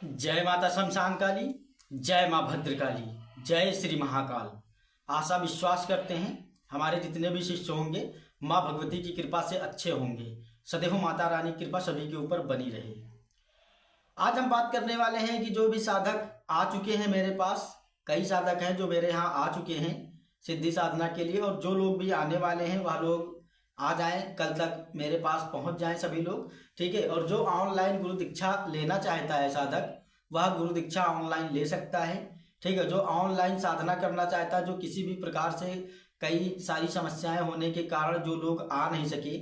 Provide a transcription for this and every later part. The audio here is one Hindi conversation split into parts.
जय माता शमशान काली, जय माँ भद्रकाली, जय श्री महाकाल। आशा विश्वास करते हैं हमारे जितने भी शिष्य होंगे माँ भगवती की कृपा से अच्छे होंगे। सदैव माता रानी की कृपा सभी के ऊपर बनी रहे। आज हम बात करने वाले हैं कि जो भी साधक आ चुके हैं मेरे पास, कई साधक हैं जो मेरे यहाँ आ चुके हैं सिद्धि साधना के लिए, और जो लोग भी आने वाले हैं वह लोग आ जाएं, कल तक मेरे पास पहुंच जाएं सभी लोग, ठीक है। और जो ऑनलाइन गुरु दीक्षा लेना चाहता है साधक, वह गुरु दीक्षा ऑनलाइन ले सकता है, ठीक है। जो ऑनलाइन साधना करना चाहता है, जो किसी भी प्रकार से कई सारी समस्याएं होने के कारण जो लोग आ नहीं सके,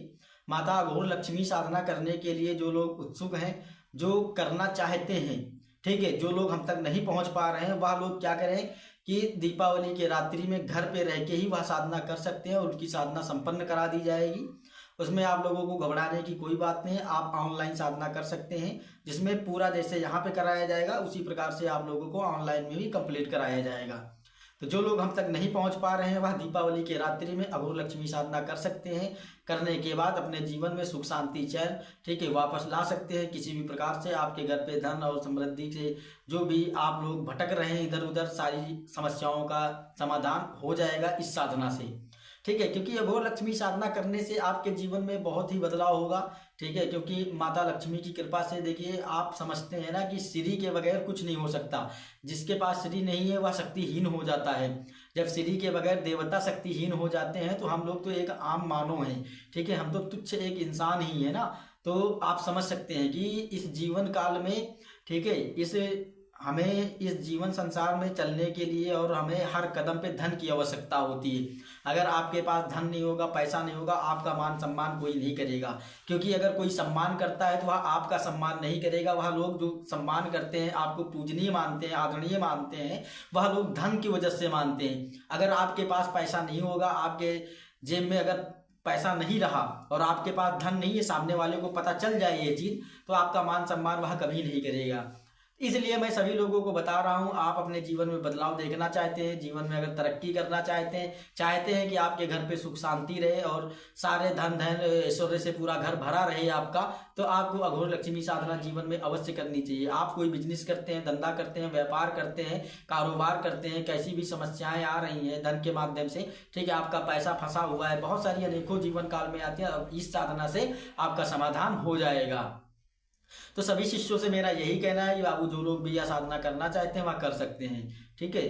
माता अघोर लक्ष्मी साधना करने के लिए जो लोग उत्सुक हैं, जो करना चाहते हैं, ठीक है, जो लोग हम तक नहीं पहुंच पा रहे हैं, वह लोग क्या करें कि दीपावली के रात्रि में घर पे रह के ही वह साधना कर सकते हैं, उनकी साधना संपन्न करा दी जाएगी। उसमें आप लोगों को घबराने की कोई बात नहीं है। आप ऑनलाइन साधना कर सकते हैं, जिसमें पूरा जैसे यहाँ पे कराया जाएगा उसी प्रकार से आप लोगों को ऑनलाइन में भी कंप्लीट कराया जाएगा। तो जो लोग हम तक नहीं पहुंच पा रहे हैं वह दीपावली के रात्रि में अघोर लक्ष्मी साधना कर सकते हैं। करने के बाद अपने जीवन में सुख शांति चैन, ठीक है, वापस ला सकते हैं। किसी भी प्रकार से आपके घर पे धन और समृद्धि से जो भी आप लोग भटक रहे हैं इधर उधर, सारी समस्याओं का समाधान हो जाएगा इस साधना से, ठीक है। क्योंकि अघोर लक्ष्मी साधना करने से आपके जीवन में बहुत ही बदलाव होगा, ठीक है। क्योंकि माता लक्ष्मी की कृपा से, देखिए आप समझते हैं ना कि श्री के बगैर कुछ नहीं हो सकता। जिसके पास श्री नहीं है वह शक्तिहीन हो जाता है। जब श्री के बगैर देवता शक्तिहीन हो जाते हैं तो हम लोग तो एक आम मानव हैं, ठीक है, हम तो तुच्छ एक इंसान ही है ना। तो आप समझ सकते हैं कि इस जीवन काल में, ठीक है, हमें इस जीवन संसार में चलने के लिए और हमें हर कदम पे धन की आवश्यकता होती है। अगर आपके पास धन नहीं होगा, पैसा नहीं होगा, आपका मान सम्मान कोई नहीं करेगा। क्योंकि अगर कोई सम्मान करता है तो वह आपका सम्मान नहीं करेगा। वह लोग जो सम्मान करते हैं, आपको पूजनीय मानते हैं, आदरणीय मानते हैं, वह लोग धन की वजह से मानते हैं। अगर आपके पास पैसा नहीं होगा, आपके जेब में अगर पैसा नहीं रहा और आपके पास धन नहीं है, सामने वाले को पता चल जाए ये चीज, तो आपका मान सम्मान वह कभी नहीं करेगा। इसलिए मैं सभी लोगों को बता रहा हूं, आप अपने जीवन में बदलाव देखना चाहते हैं, जीवन में अगर तरक्की करना चाहते हैं कि आपके घर पे सुख शांति रहे और सारे धन ऐश्वर्य से पूरा घर भरा रहे आपका, तो आपको अघोर लक्ष्मी साधना जीवन में अवश्य करनी चाहिए। आप कोई बिजनेस करते हैं, धंधा करते हैं, व्यापार करते हैं, कारोबार करते हैं, कैसी भी समस्याएं आ रही हैं धन के माध्यम से, ठीक है, आपका पैसा फंसा हुआ है, बहुत सारी अनेकों जीवन काल में आती है, अब इस साधना से आपका समाधान हो जाएगा। तो सभी शिष्यों से मेरा यही कहना है कि बाबू जो लोग भी यह साधना करना चाहते हैं वह कर सकते हैं, ठीक है।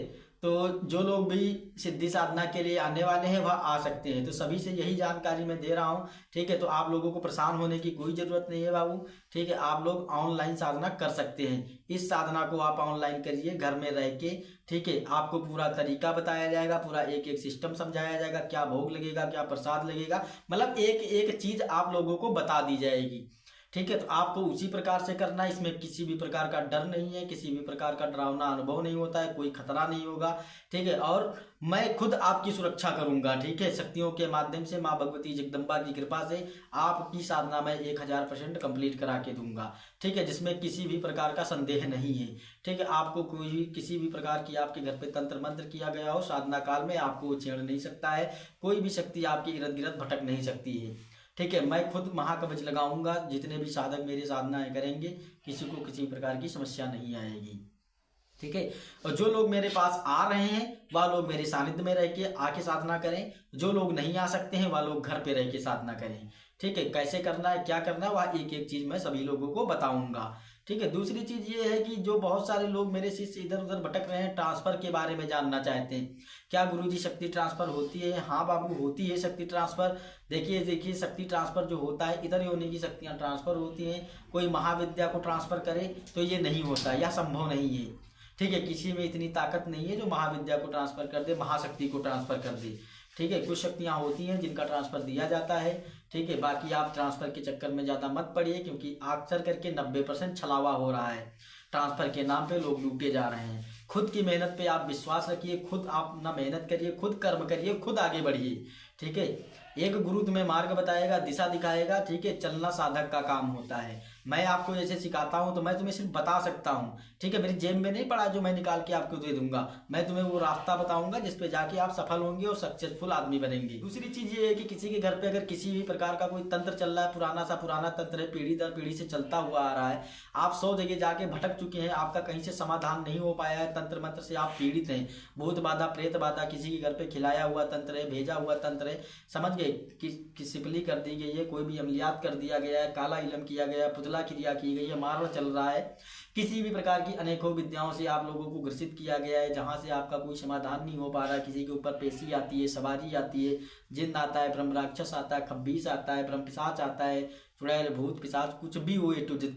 तो जो लोग भी सिद्धि साधना के लिए आने वाले हैं वह आ सकते हैं। तो सभी से यही जानकारी मैं दे रहा हूँ, ठीक है। तो आप लोगों को परेशान होने की कोई जरूरत नहीं है बाबू, ठीक है। आप लोग ऑनलाइन साधना कर सकते हैं। इस साधना को आप ऑनलाइन करिए घर में रह के, ठीक है। आपको पूरा तरीका बताया जाएगा, पूरा एक एक सिस्टम समझाया जाएगा, क्या भोग लगेगा, क्या प्रसाद लगेगा, मतलब एक एक चीज आप लोगों को बता दी जाएगी, ठीक है। तो आपको उसी प्रकार से करना है। इसमें किसी भी प्रकार का डर नहीं है, किसी भी प्रकार का डरावना अनुभव नहीं होता है, कोई खतरा नहीं होगा, ठीक है। और मैं खुद आपकी सुरक्षा करूंगा, ठीक है, शक्तियों के माध्यम से, माँ भगवती जगदम्बा की कृपा से आपकी साधना में 1000% कंप्लीट करा के दूंगा, ठीक है, जिसमें किसी भी प्रकार का संदेह नहीं है, ठीक है। आपको कोई भी किसी भी प्रकार की आपके घर पे तंत्र मंत्र किया गया हो साधना काल में, आपको छेड़ नहीं सकता है, कोई भी शक्ति आपके इर्द गिर्द भटक नहीं सकती है, ठीक है। मैं खुद महाकवच लगाऊंगा, जितने भी साधक मेरी साधनाएं करेंगे किसी को किसी प्रकार की समस्या नहीं आएगी, ठीक है। और जो लोग मेरे पास आ रहे हैं वह लोग मेरे सानिध्य में रह के आके साधना करें। जो लोग नहीं आ सकते हैं वह लोग घर पे रह के साधना करें, ठीक है। कैसे करना है, क्या करना है, वह एक एक चीज मैं सभी लोगों को बताऊंगा, ठीक है। दूसरी चीज ये है कि जो बहुत सारे लोग मेरे शिष्य इधर उधर भटक रहे हैं, ट्रांसफर के बारे में जानना चाहते हैं, क्या गुरुजी शक्ति ट्रांसफर होती है? हाँ बाबू, होती है शक्ति ट्रांसफर। देखिए शक्ति ट्रांसफर जो होता है, इधर योनि की शक्तियां ट्रांसफर होती हैं। कोई महाविद्या को ट्रांसफर करे तो ये नहीं होता, यह संभव नहीं है, ठीक है। किसी में इतनी ताकत नहीं है जो महाविद्या को ट्रांसफर कर दे, महाशक्ति को ट्रांसफर कर दे, ठीक है। कुछ शक्तियां होती हैं जिनका ट्रांसफर दिया जाता है, ठीक है। बाकी आप ट्रांसफर के चक्कर में ज्यादा मत पड़िए, क्योंकि अक्सर करके 90% छलावा हो रहा है। ट्रांसफर के नाम पे लोग लूटे जा रहे हैं। खुद की मेहनत पे आप विश्वास रखिए, खुद आप अपना मेहनत करिए, खुद कर्म करिए, खुद आगे बढ़िए, ठीक है। एक गुरु तुम्हें मार्ग बताएगा, दिशा दिखाएगा, ठीक है। चलना साधक का काम होता है। मैं आपको जैसे सिखाता हूँ तो मैं तुम्हें सिर्फ बता सकता हूँ, ठीक है। मेरी जेब में नहीं पड़ा जो मैं निकाल के आपको दे दूंगा। मैं तुम्हें वो रास्ता बताऊंगा जिस पे जाके आप सफल होंगे और सक्सेसफुल आदमी बनेंगे। दूसरी चीज ये है कि किसी के घर पे अगर किसी भी प्रकार का कोई तंत्र चल रहा है, पुराना तंत्र है, पीढ़ी दर पीढ़ी से चलता हुआ आ रहा है, आप 100 जगह जाके भटक चुके हैं, आपका कहीं से समाधान नहीं हो पाया है, तंत्र मंत्र से आप पीड़ित हैं, भूत बाधा प्रेत बाधा, किसी के घर पे खिलाया हुआ तंत्र है, भेजा हुआ तंत्र है, समझ गए, कि सिपली कर दी गई है, कोई भी अमलियात कर दिया गया है, काला इलम किया गया है, पुतला क्रिया की गई है, मारवा चल रहा है, किसी भी प्रकार की अनेकों विद्याओं से आप लोगों को ग्रसित किया गया है, जहां से आपका कोई समाधान नहीं हो पा रहा है। किसी के ऊपर पेशी आती है, सवारी आती है, जिन्न आता है, ब्रह्म राक्षस आता है, खब्बीस आता है, ब्रह्म पिशाच आता है, चुड़ैल भूत पिशाच, कुछ भी हो,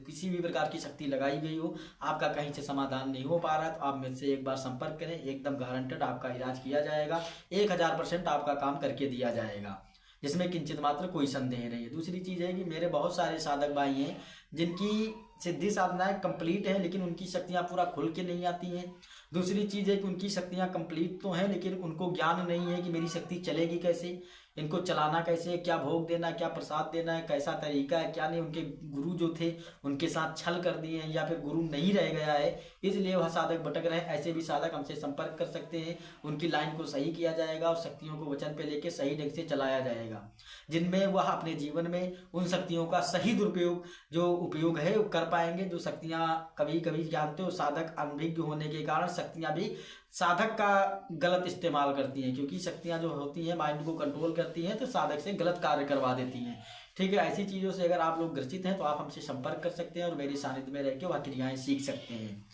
किसी भी प्रकार की शक्ति लगाई गई हो, आपका कहीं से समाधान नहीं हो पा रहा है, तो आप मुझसे एक बार संपर्क करें, एकदम गारंटेड आपका इलाज किया जाएगा, 1000% आपका काम करके दिया जाएगा, जिसमें किंचित मात्र कोई संदेह नहीं है। दूसरी चीज है कि मेरे बहुत सारे साधक भाई हैं जिनकी सिद्धि साधनाएं कंप्लीट है, लेकिन उनकी शक्तियां पूरा खुल के नहीं आती हैं। दूसरी चीज है कि उनकी शक्तियां कंप्लीट तो हैं, लेकिन उनको ज्ञान नहीं है कि मेरी शक्ति चलेगी कैसे, इनको चलाना कैसे है, क्या भोग देना है, क्या प्रसाद देना है, कैसा तरीका है, क्या नहीं। उनके गुरु जो थे उनके साथ छल कर दिए हैं, या फिर गुरु नहीं रह गया है, इसलिए वह साधक भटक रहे हैं। ऐसे भी साधक हमसे संपर्क कर सकते हैं, उनकी लाइन को सही किया जाएगा और शक्तियों को वचन पे लेके सही ढंग से चलाया जाएगा, जिनमें वह अपने जीवन में उन शक्तियों का सही दुरुपयोग जो उपयोग है वो कर पाएंगे। जो शक्तियां कभी कभी जानते हो साधक अनभिज्ञ होने के कारण शक्तियां भी साधक का गलत इस्तेमाल करती हैं, क्योंकि शक्तियां जो होती हैं माइंड को कंट्रोल करती हैं, तो साधक से गलत कार्य करवा देती हैं, ठीक है। ऐसी चीज़ों से अगर आप लोग ग्रसित हैं तो आप हमसे संपर्क कर सकते हैं और मेरी सानिध्य में रह के वह क्रियाएं सीख सकते हैं।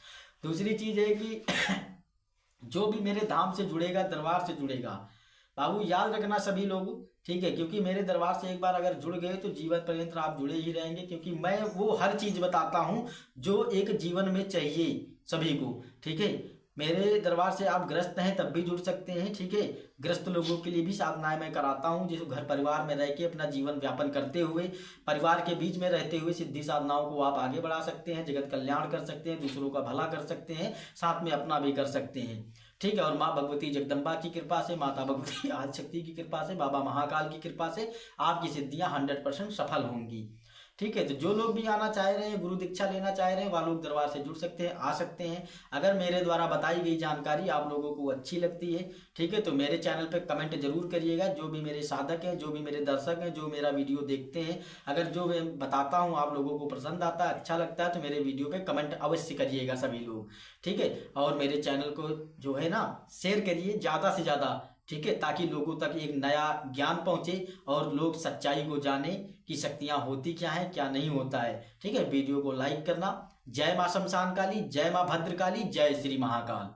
दूसरी चीज़ है कि जो भी मेरे धाम से जुड़ेगा, दरबार से जुड़ेगा, बाबू याद रखना सभी लोग, ठीक है, क्योंकि मेरे दरबार से एक बार अगर जुड़ गए तो जीवन पर्यंत आप जुड़े ही रहेंगे, क्योंकि मैं वो हर चीज बताता हूँ जो एक जीवन में चाहिए सभी को, ठीक है। मेरे दरबार से आप ग्रस्त हैं तब भी जुड़ सकते हैं, ठीक है। ग्रस्त लोगों के लिए भी साधनाएं मैं कराता हूं, जिस घर परिवार में रह के अपना जीवन व्यापन करते हुए, परिवार के बीच में रहते हुए सिद्धि साधनाओं को आप आगे बढ़ा सकते हैं, जगत कल्याण कर सकते हैं, दूसरों का भला कर सकते हैं, साथ में अपना भी कर सकते हैं, ठीक है। और माँ भगवती जगदम्बा की कृपा से, माता भगवती आदिशक्ति की कृपा से, बाबा महाकाल की कृपा से आपकी सिद्धियां 100% सफल होंगी, ठीक है। तो जो लोग भी आना चाह रहे हैं, गुरु दीक्षा लेना चाह रहे हैं, वह लोग दरबार से जुड़ सकते हैं, आ सकते हैं। अगर मेरे द्वारा बताई गई जानकारी आप लोगों को अच्छी लगती है, ठीक है, तो मेरे चैनल पे कमेंट जरूर करिएगा। जो भी मेरे साधक हैं, जो भी मेरे दर्शक हैं, जो मेरा वीडियो देखते हैं, अगर जो मैं बताता हूँ आप लोगों को पसंद आता है, अच्छा लगता है, तो मेरे वीडियो पे कमेंट अवश्य करिएगा सभी लोग, ठीक है। और मेरे चैनल को जो है ना शेयर करिए ज़्यादा से ज़्यादा, ठीक है, ताकि लोगों तक एक नया ज्ञान पहुंचे और लोग सच्चाई को जाने कि शक्तियां होती क्या है, क्या नहीं होता है, ठीक है। वीडियो को लाइक करना। जय मां शमशान काली, जय मां भद्रकाली, जय श्री महाकाल।